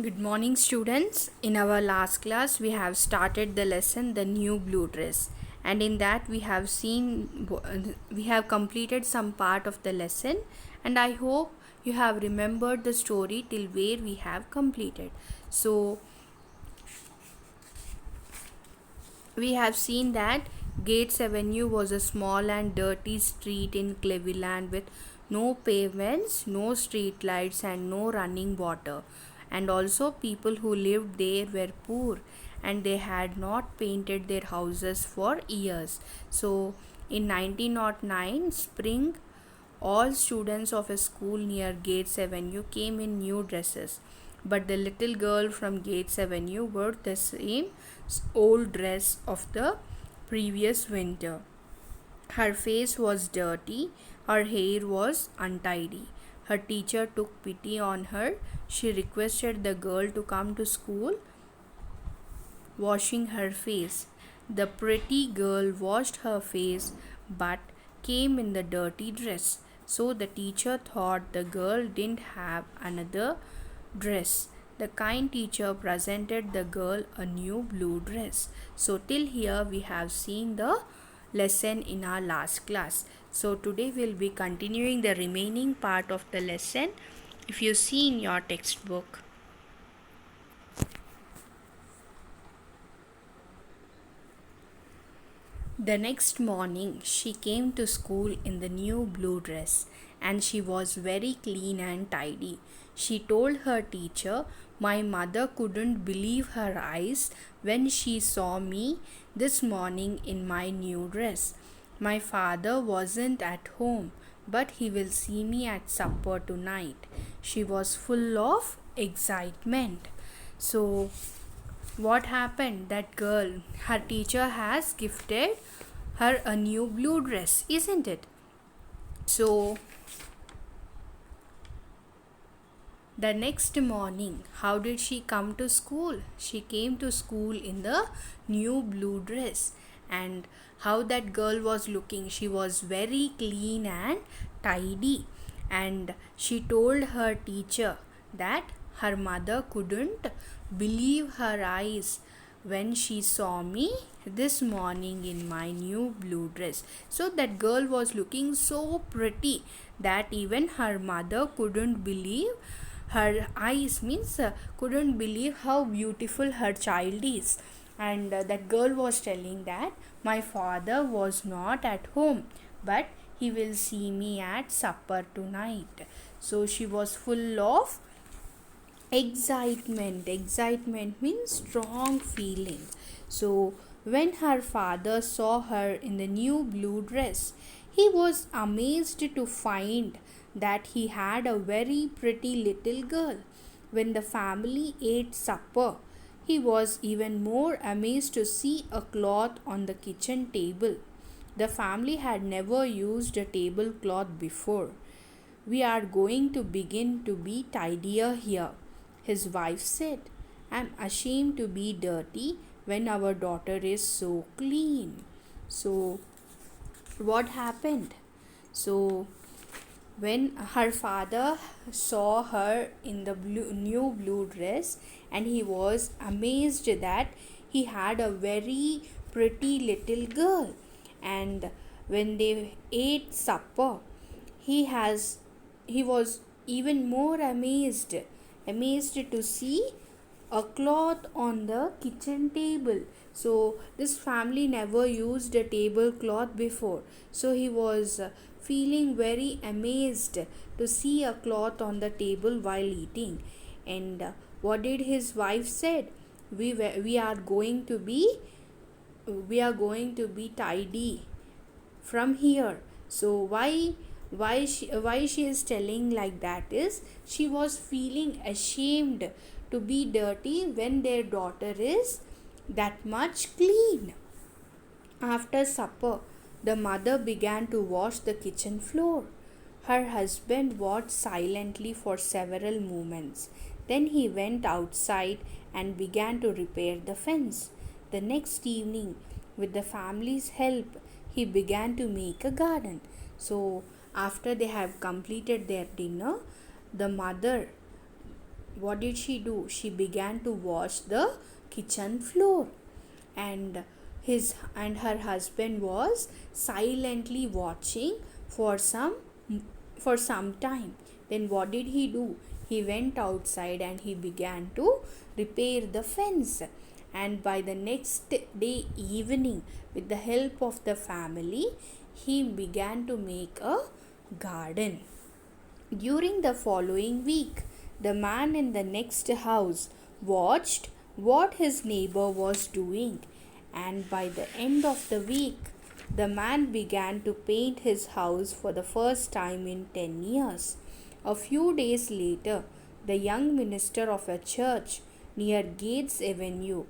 Good morning, students. In our last class, we have started the lesson The New Blue Dress, and in that, we have completed some part of the lesson, and I hope you have remembered the story till where we have completed. So, we have seen that Gates Avenue was a small and dirty street in Cleveland with no pavements, no street lights, and no running water. And also, people who lived there were poor and they had not painted their houses for years. So, in 1909, spring, all students of a school near Gates Avenue came in new dresses, but the little girl from Gates Avenue wore the same old dress of the previous winter. Her face was dirty, her hair was untidy. Her teacher took pity on her. She requested the girl to come to school washing her face. The pretty girl washed her face but came in the dirty dress. So the teacher thought the girl didn't have another dress. The kind teacher presented the girl a new blue dress. So till here we have seen the lesson in our last class. So today we'll be continuing the remaining part of the lesson. If you see in your textbook, the next morning, she came to school in the new blue dress and she was very clean and tidy. She told her teacher, "My mother couldn't believe her eyes when she saw me this morning in my new dress. My father wasn't at home, but he will see me at supper tonight." She was full of excitement. So, what happened? That girl, her teacher has gifted her a new blue dress, isn't it? So the next morning, how did she come to school? She came to school in the new blue dress. And how that girl was looking, she was very clean and tidy. And she told her teacher that her mother couldn't believe her eyes when she saw me this morning in my new blue dress. So that girl was looking so pretty that even her mother couldn't believe her eyes, means couldn't believe how beautiful her child is. And that girl was telling that my father was not at home, but he will see me at supper tonight. So she was full of excitement means strong feeling. So when her father saw her in the new blue dress, he was amazed to find that he had a very pretty little girl. When the family ate supper, he was even more amazed to see a cloth on the kitchen table. The family had never used a tablecloth before. "We are going to begin to be tidier here," his wife said. "I'm ashamed to be dirty when our daughter is so clean." So, what happened? So, when her father saw her in the new blue dress, and he was amazed that he had a very pretty little girl. And when they ate supper, he has he was even more amazed to see a cloth on the kitchen table. So this family never used a tablecloth before, so he was feeling very amazed to see a cloth on the table while eating. And what did his wife said? We are going to be tidy from here. So why she is telling like that is she was feeling ashamed to be dirty when their daughter is that much clean. After supper, the mother began to wash the kitchen floor. Her husband watched silently for several moments. Then he went outside and began to repair the fence. The next evening, with the family's help, he began to make a garden. So, after they have completed their dinner, the mother what did she do? She began to wash the kitchen floor, and her husband was silently watching for some time. Then what did he do? He went outside and he began to repair the fence. And by the next day evening, with the help of the family, he began to make a garden. During the following week, the man in the next house watched what his neighbor was doing, and by the end of the week, the man began to paint his house for the first time in 10 years. A few days later, the young minister of a church near Gates Avenue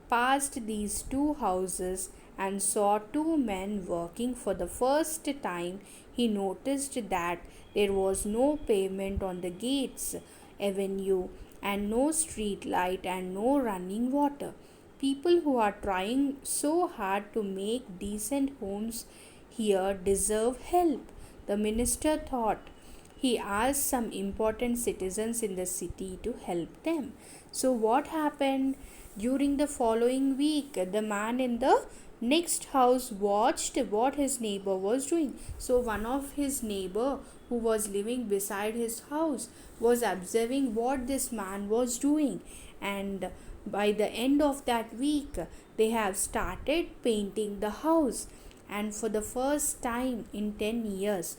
passed these two houses and saw two men working. For the first time, he noticed that there was no pavement on the Gates Avenue and no street light and no running water. People who are trying so hard to make decent homes here deserve help, the minister thought. He asked some important citizens in the city to help them. So, what happened? During the following week, the man in the next house watched what his neighbor was doing. So, one of his neighbor who was living beside his house was observing what this man was doing, and by the end of that week, they have started painting the house. And for the first time in 10 years,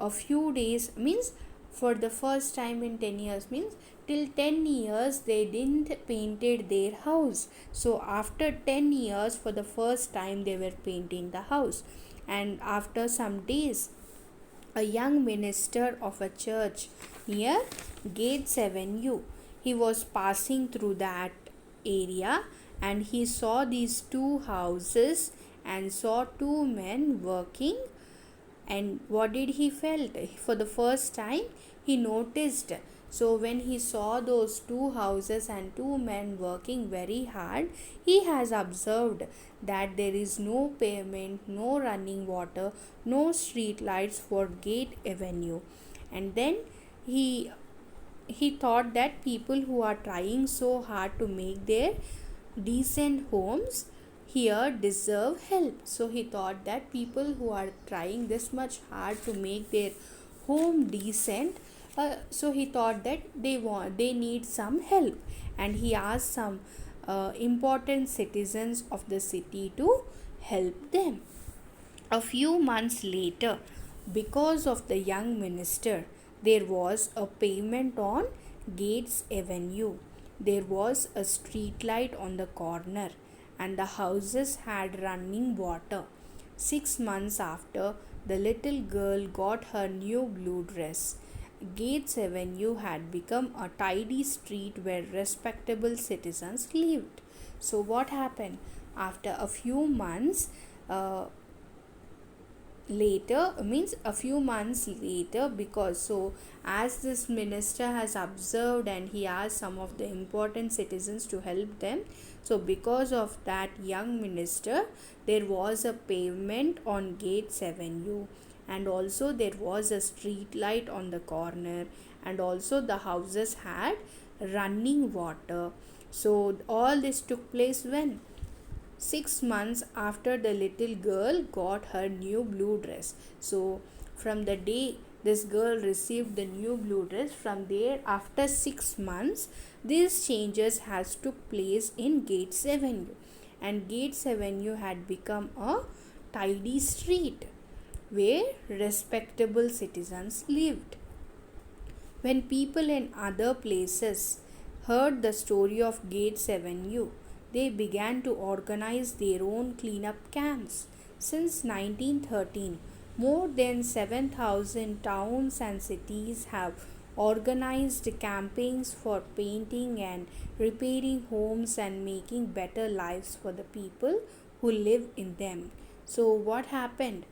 a few days means for the first time in 10 years means till 10 years they didn't painted their house. So after 10 years, for the first time, they were painting the house. And after some days, a young minister of a church near Gates Avenue, he was passing through that area, and he saw these two houses and saw two men working. And what did he felt? For the first time, he noticed. So when he saw those two houses and two men working very hard, he has observed that there is no pavement, no running water, no street lights for Gate Avenue. And then he he thought that people who are trying so hard to make their decent homes here deserve help. So he thought that people who are trying this much hard to make their home decent, so he thought that they need some help, and he asked some important citizens of the city to help them. A few months later, because of the young minister, there was a pavement on Gates Avenue. There was a street light on the corner, and the houses had running water. 6 months after, the little girl got her new blue dress. Gates Avenue had become a tidy street where respectable citizens lived. So, what happened? After a few months, uh, later means a few months later, because so as this minister has observed and he asked some of the important citizens to help them, so because of that young minister, there was a pavement on Gates Avenue, and also there was a street light on the corner, and also the houses had running water. So all this took place when 6 months after the little girl got her new blue dress. So, from the day this girl received the new blue dress, from there after 6 months, these changes has took place in Gates Avenue, and Gates Avenue had become a tidy street where respectable citizens lived. When people in other places heard the story of Gates Avenue, they began to organize their own cleanup camps. Since 1913, more than 7,000 towns and cities have organized campaigns for painting and repairing homes and making better lives for the people who live in them. So, what happened?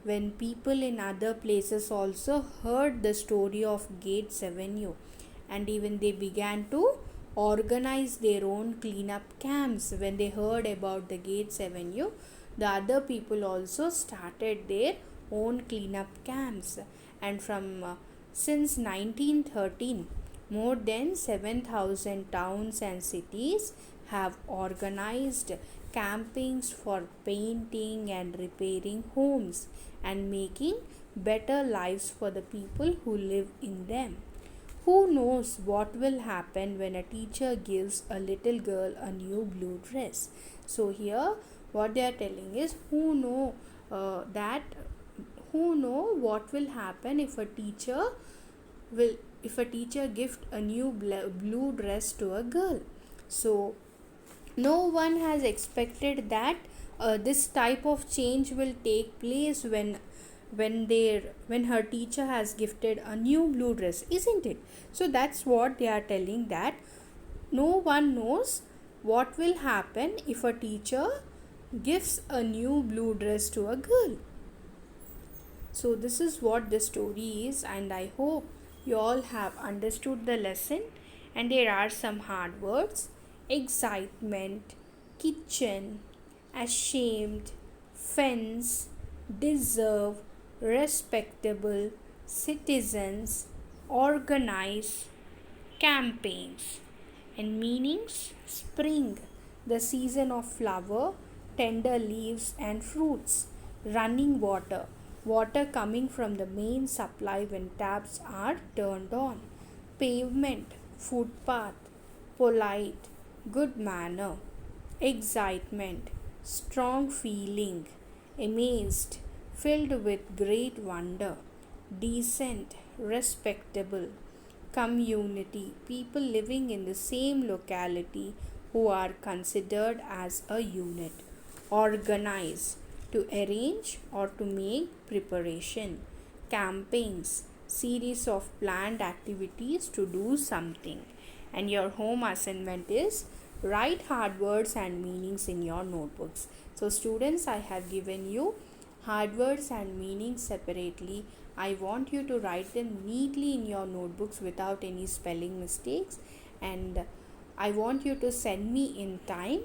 When people in other places also heard the story of Gates Avenue, and even they began to organize their own cleanup camps. When they heard about the Gates Avenue, the other people also started their own cleanup camps. And from since 1913, More than 7,000 towns and cities have organized campings for painting and repairing homes and making better lives for the people who live in them. Who knows what will happen when a teacher gives a little girl a new blue dress? So here, what they are telling is, that who know what will happen will if a teacher gift a new blue dress to a girl. So no one has expected that this type of change will take place when her teacher has gifted a new blue dress, isn't it? So that's what they are telling, that no one knows what will happen if a teacher gives a new blue dress to a girl. So this is what the story is, and I hope you all have understood the lesson. And there are some hard words: excitement, kitchen, ashamed, fence, deserve, respectable, citizens, organize, campaigns. And meanings: spring, the season of flower, tender leaves and fruits; running water, water coming from the main supply when taps are turned on; pavement, footpath, polite, good manner; excitement, strong feeling, amazed, filled with great wonder; decent, respectable; community, people living in the same locality who are considered as a unit; organize, to arrange or to make preparation; campaigns, series of planned activities to do something. And your home assignment is write hard words and meanings in your notebooks. So students, I have given you hard words and meanings separately. I want you to write them neatly in your notebooks without any spelling mistakes, and I want you to send me in time.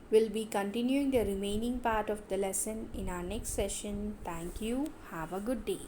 We'll be continuing the remaining part of the lesson in our next session. Thank you. Have a good day.